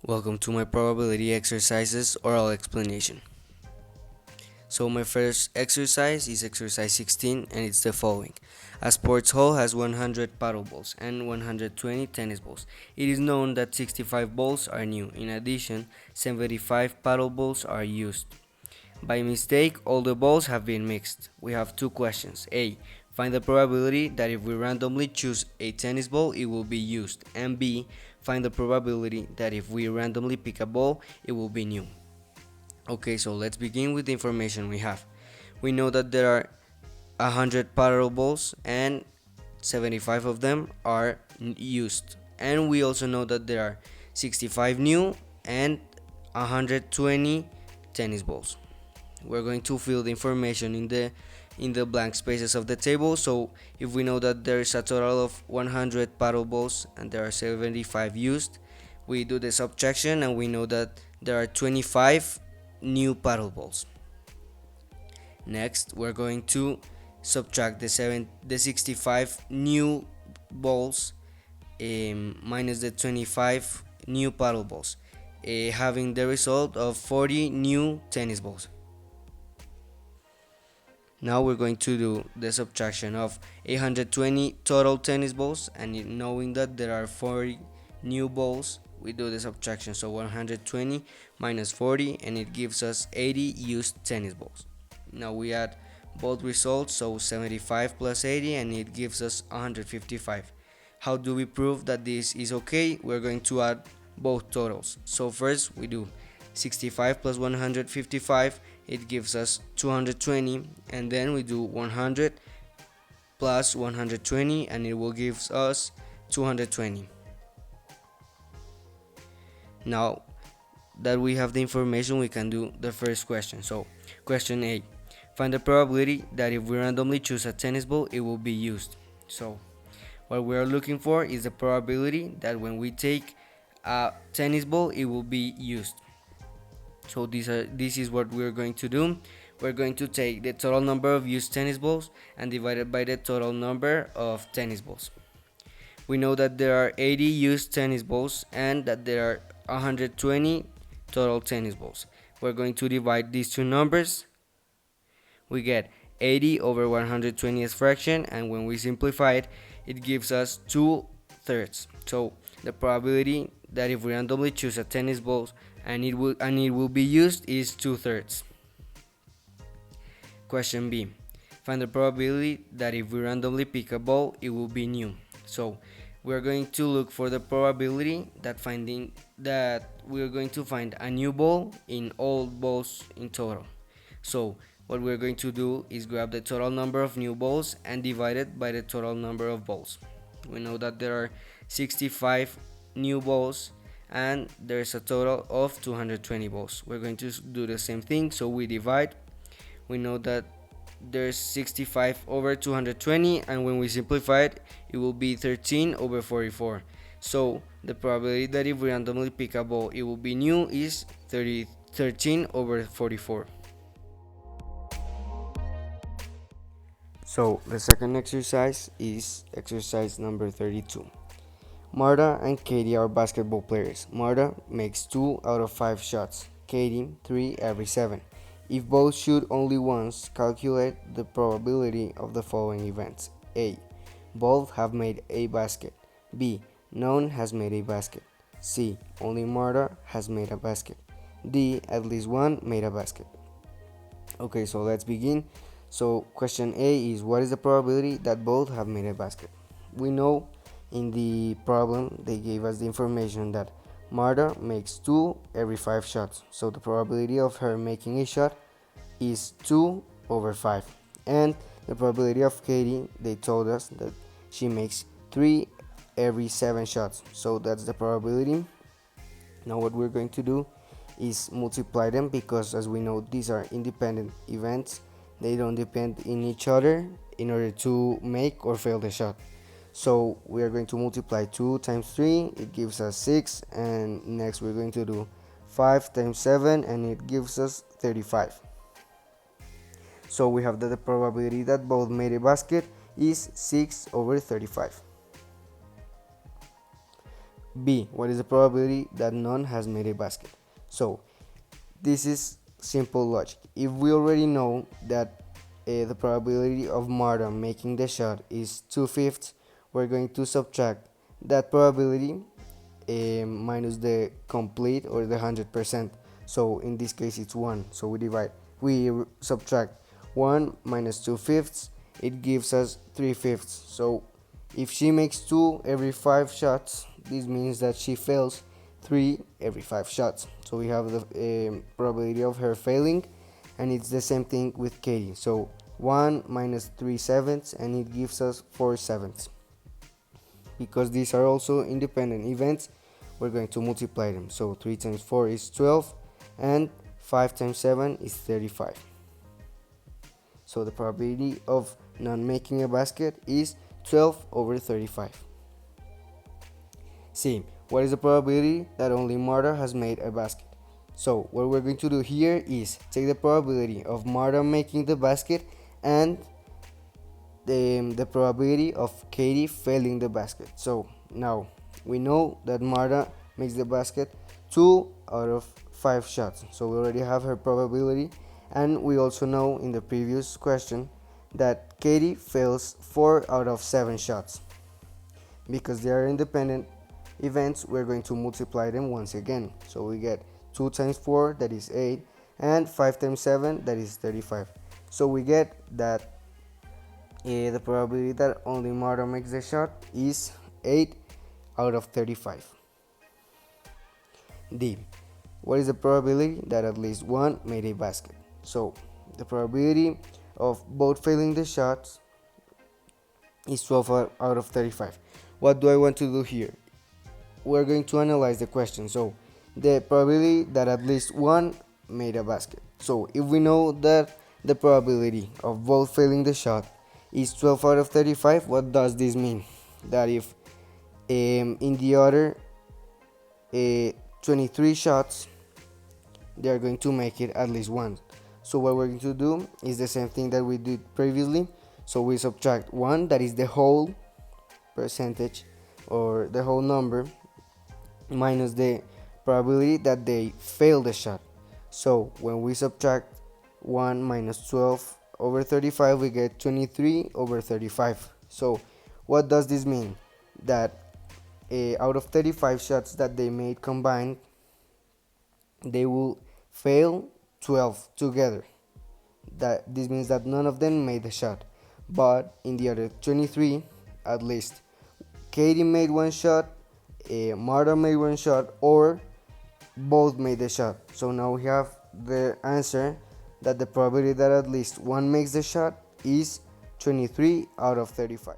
Welcome to my probability exercises oral explanation. So my first exercise is exercise 16 and it's the following. A sports hall has 100 paddle balls and 120 tennis balls. It is known that 65 balls are new. In addition, 75 paddle balls are used. By mistake, all the balls have been mixed. We have two questions. A. Find the probability that if we randomly choose a tennis ball, it will be used. And B. Find the probability that if we randomly pick a ball, it will be new. Okay, so let's begin with the information we have. We know that there are 100 paddle balls and 75 of them are used. And we also know that there are 65 new and 120 tennis balls. We're going to fill the information in the blank spaces of the table. So if we know that there is a total of 100 paddle balls and there are 75 used, we do the subtraction and we know that there are 25 new paddle balls. Next, we're going to subtract the 65 new balls minus the 25 new paddle balls, having the result of 40 new tennis balls. Now we're going to do the subtraction of 820 total tennis balls, and knowing that there are 40 new balls, we do the subtraction. So 120 minus 40 and it gives us 80 used tennis balls. Now we add both results, so 75 plus 80 and it gives us 155. How do we prove that this is okay? We're going to add both totals. So first we do 65 plus 155, it gives us 220, and then we do 100 plus 120 and it will give us 220. Now that we have the information, we can do the first question. So question A, find the probability that if we randomly choose a tennis ball, it will be used. So what we are looking for is the probability that when we take a tennis ball, it will be used. So this is what we're going to do. We're going to take the total number of used tennis balls and divide it by the total number of tennis balls. We know that there are 80 used tennis balls and that there are 120 total tennis balls. We're going to divide these two numbers. We get 80 over 120 as fraction, and when we simplify it, it gives us 2/3. So the probability that if we randomly choose a tennis ball and it will be used is 2/3. Question B. Find the probability that if we randomly pick a ball, it will be new. So we're going to look for the probability that we're going to find a new ball in all balls in total. So what we're going to do is grab the total number of new balls and divide it by the total number of balls. We know that there are 65 new balls and there's a total of 220 balls. We're going to do the same thing, so we divide. We know that there's 65 over 220, and when we simplify it, it will be 13 over 44. So the probability that if we randomly pick a ball, it will be new is 13 over 44. So the second exercise is exercise number 32. Marta and Katie are basketball players. Marta makes 2 out of 5 shots, Katie 3 every 7. If both shoot only once, calculate the probability of the following events. A. Both have made a basket. B. None has made a basket. C. Only Marta has made a basket. D. At least one made a basket. Okay, so let's begin. So question A is, what is the probability that both have made a basket? We know in the problem they gave us the information that Marta makes 2 every 5 shots, so the probability of her making a shot is 2 over 5, and the probability of Katie, they told us that she makes 3 every 7 shots, so that's the probability. Now what we're going to do is multiply them, because as we know these are independent events, they don't depend in each other in order to make or fail the shot. So we are going to multiply 2 times 3, it gives us 6, and next we're going to do 5 times 7 and it gives us 35. So we have that the probability that both made a basket is 6 over 35. B. What is the probability that none has made a basket? So this is simple logic. If we already know that the probability of Marta making the shot is 2/5, we're going to subtract that probability minus the complete or the 100%. So in this case it's 1. So we subtract 1 minus 2/5, it gives us 3/5. So if she makes 2 every 5 shots, this means that she fails 3 every 5 shots. So we have the probability of her failing, and it's the same thing with Katie. So 1 minus 3/7, and it gives us 4/7. Because these are also independent events, we're going to multiply them. So 3 times 4 is 12, and 5 times 7 is 35. So the probability of not making a basket is 12 over 35. C. What is the probability that only Marta has made a basket? So what we're going to do here is take the probability of Marta making the basket and the probability of Katie failing the basket. So now we know that Marta makes the basket 2 out of 5 shots. So we already have her probability, and we also know in the previous question that Katie fails 4 out of 7 shots. Because they are independent events, we're going to multiply them once again. So we get 2 times 4, that is 8, and 5 times 7, that is 35. So we get that the probability that only Marta makes the shot is 8 out of 35. D. What is the probability that at least one made a basket? So the probability of both failing the shots is 12 out of 35. What do I want to do here? We're going to analyze the question. So the probability that at least one made a basket. So if we know that the probability of both failing the shot is 12 out of 35, what does this mean? That if in the other 23 shots, they are going to make it at least one. So what we're going to do is the same thing that we did previously. So we subtract 1, that is the whole percentage or the whole number, minus the probability that they fail the shot. So when we subtract 1 minus 12 over 35, we get 23 over 35. So what does this mean? That out of 35 shots that they made combined, they will fail 12 together. That this means that none of them made the shot. But in the other 23, at least Katie made one shot, Marta made one shot, or both made the shot. So now we have the answer that the probability that at least one makes the shot is 23 out of 35.